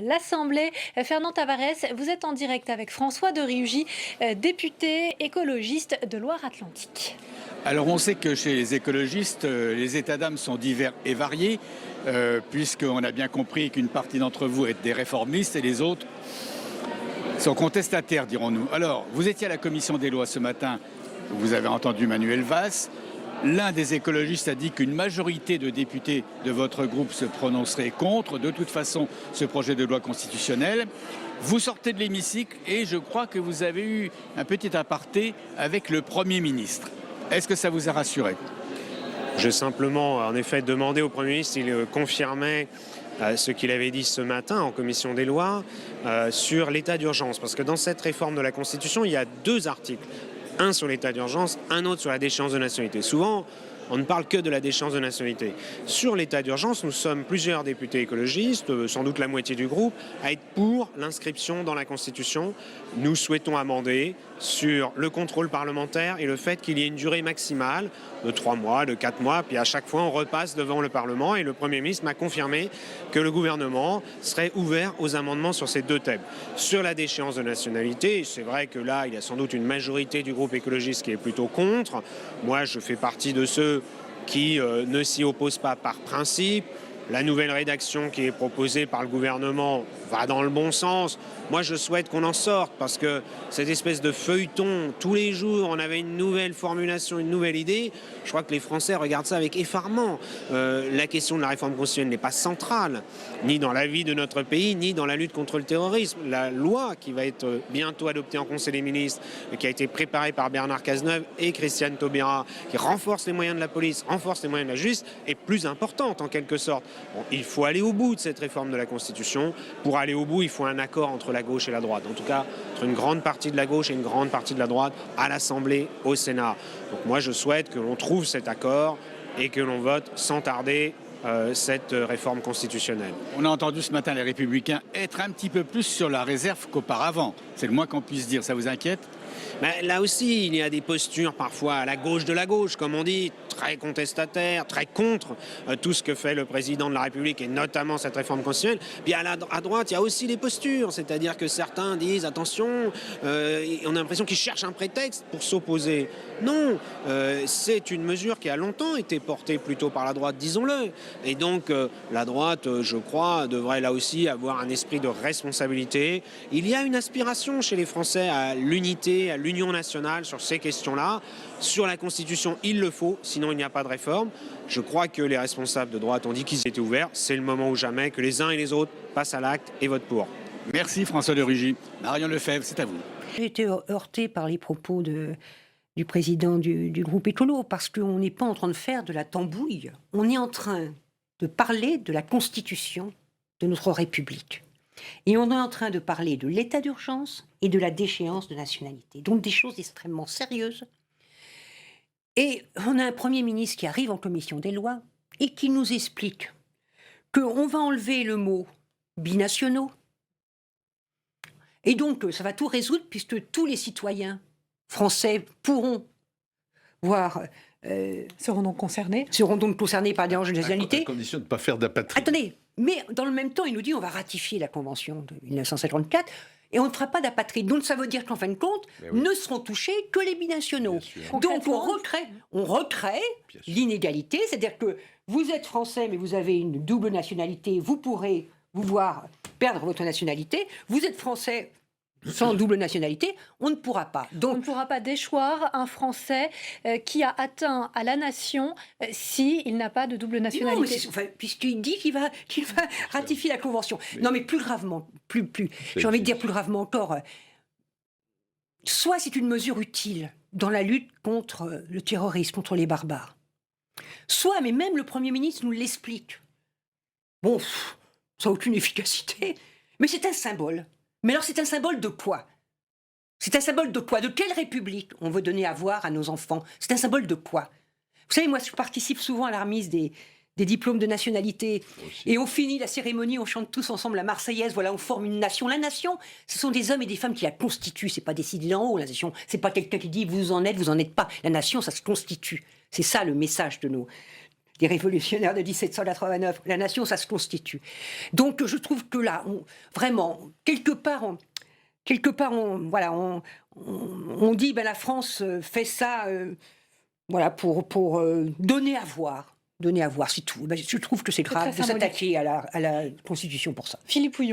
l'Assemblée. Fernand Tavares, vous êtes en direct avec François de Rugy, député écologiste de Loire-Atlantique. Alors on sait que chez les écologistes, les états d'âme sont divers et variés, puisqu'on a bien compris qu'une partie d'entre vous est des réformistes et les autres sont contestataires, dirons-nous. Alors, vous étiez à la commission des lois ce matin, vous avez entendu Manuel Valls. L'un des écologistes a dit qu'une majorité de députés de votre groupe se prononcerait contre, de toute façon, ce projet de loi constitutionnelle. Vous sortez de l'hémicycle et je crois que vous avez eu un petit aparté avec le Premier ministre. Est-ce que ça vous a rassuré ? J'ai simplement, en effet, demandé au Premier ministre s'il confirmait ce qu'il avait dit ce matin en commission des lois sur l'état d'urgence. Parce que dans cette réforme de la Constitution, il y a deux articles. Un sur l'état d'urgence, un autre sur la déchéance de nationalité. Souvent, on ne parle que de la déchéance de nationalité. Sur l'état d'urgence, nous sommes plusieurs députés écologistes, sans doute la moitié du groupe, à être pour l'inscription dans la Constitution. Nous souhaitons amender sur le contrôle parlementaire et le fait qu'il y ait une durée maximale de 3 mois, de 4 mois, puis à chaque fois on repasse devant le Parlement et le Premier ministre m'a confirmé que le gouvernement serait ouvert aux amendements sur ces deux thèmes. Sur la déchéance de nationalité, c'est vrai que là, il y a sans doute une majorité du groupe écologiste qui est plutôt contre. Moi, je fais partie de ceux qui ne s'y opposent pas par principe. La nouvelle rédaction qui est proposée par le gouvernement va dans le bon sens. Moi, je souhaite qu'on en sorte parce que cette espèce de feuilleton, tous les jours, on avait une nouvelle formulation, une nouvelle idée. Je crois que les Français regardent ça avec effarement. La question de la réforme constitutionnelle n'est pas centrale, ni dans la vie de notre pays, ni dans la lutte contre le terrorisme. La loi qui va être bientôt adoptée en Conseil des ministres, qui a été préparée par Bernard Cazeneuve et Christiane Taubira, qui renforce les moyens de la police, renforce les moyens de la justice, est plus importante en quelque sorte. Bon, il faut aller au bout de cette réforme de la Constitution. Pour aller au bout, il faut un accord entre la gauche et la droite. En tout cas, entre une grande partie de la gauche et une grande partie de la droite à l'Assemblée, au Sénat. Donc moi, je souhaite que l'on trouve cet accord et que l'on vote sans tarder cette réforme constitutionnelle. On a entendu ce matin les Républicains être un petit peu plus sur la réserve qu'auparavant. C'est le moins qu'on puisse dire. Ça vous inquiète ? Mais là aussi, il y a des postures parfois à la gauche de la gauche, comme on dit, très contestataires, très contre tout ce que fait le président de la République et notamment cette réforme constitutionnelle. Puis à droite, il y a aussi des postures, c'est-à-dire que certains disent attention, on a l'impression qu'ils cherchent un prétexte pour s'opposer. Non, c'est une mesure qui a longtemps été portée plutôt par la droite, disons-le. Et donc la droite, je crois, devrait là aussi avoir un esprit de responsabilité. Il y a une aspiration chez les Français à l'unité, à l'union nationale sur ces questions-là. Sur la Constitution, il le faut, sinon il n'y a pas de réforme. Je crois que les responsables de droite ont dit qu'ils étaient ouverts. C'est le moment ou jamais que les uns et les autres passent à l'acte et votent pour. Merci François de Rugy. Marion Lefebvre, c'est à vous. J'ai été heurtée par les propos du président du groupe écolo, parce qu'on n'est pas en train de faire de la tambouille. On est en train de parler de la Constitution de notre République. Et on est en train de parler de l'état d'urgence et de la déchéance de nationalité. Donc des choses extrêmement sérieuses. Et on a un Premier ministre qui arrive en commission des lois et qui nous explique qu'on va enlever le mot binationaux. Et donc ça va tout résoudre puisque tous les citoyens français pourront voir... Seront donc concernés par des enjeux de nationalité. À condition de ne pas faire d'apatrie. Attendez, mais dans le même temps, il nous dit on va ratifier la Convention de 1954 et on ne fera pas d'apatride. Donc ça veut dire qu'en fin de compte, ne seront touchés que les binationaux. Donc on recrée l'inégalité, c'est-à-dire que vous êtes français mais vous avez une double nationalité, vous pourrez vous voir perdre votre nationalité. Vous êtes français sans double nationalité, on ne pourra pas. Donc, on ne pourra pas déchoir un Français qui a atteint à la nation s'il n'a pas de double nationalité. Non, puisqu'il dit qu'il va ratifier la Convention. Non, mais plus gravement, j'ai envie de dire plus gravement encore, soit c'est une mesure utile dans la lutte contre le terrorisme, contre les barbares, soit, mais même le Premier ministre nous l'explique, bon, ça n'a aucune efficacité, mais c'est un symbole. Mais alors c'est un symbole de quoi ? C'est un symbole de quoi ? De quelle république on veut donner à voir à nos enfants ? C'est un symbole de quoi ? Vous savez, moi je participe souvent à la remise des diplômes de nationalité. Et on finit la cérémonie, on chante tous ensemble la Marseillaise, voilà, on forme une nation. La nation, ce sont des hommes et des femmes qui la constituent. C'est pas décidé d'en haut, la nation. C'est pas quelqu'un qui dit vous en êtes pas. La nation, ça se constitue. C'est ça le message de des révolutionnaires de 1789. La nation, ça se constitue. Donc, je trouve que là, vraiment, quelque part, on dit, ben, la France fait ça, voilà, pour donner à voir. Donner à voir, c'est tout. Ben, je trouve que c'est grave très de symbolique. s'attaquer à la Constitution pour ça. Philippe Pouillon.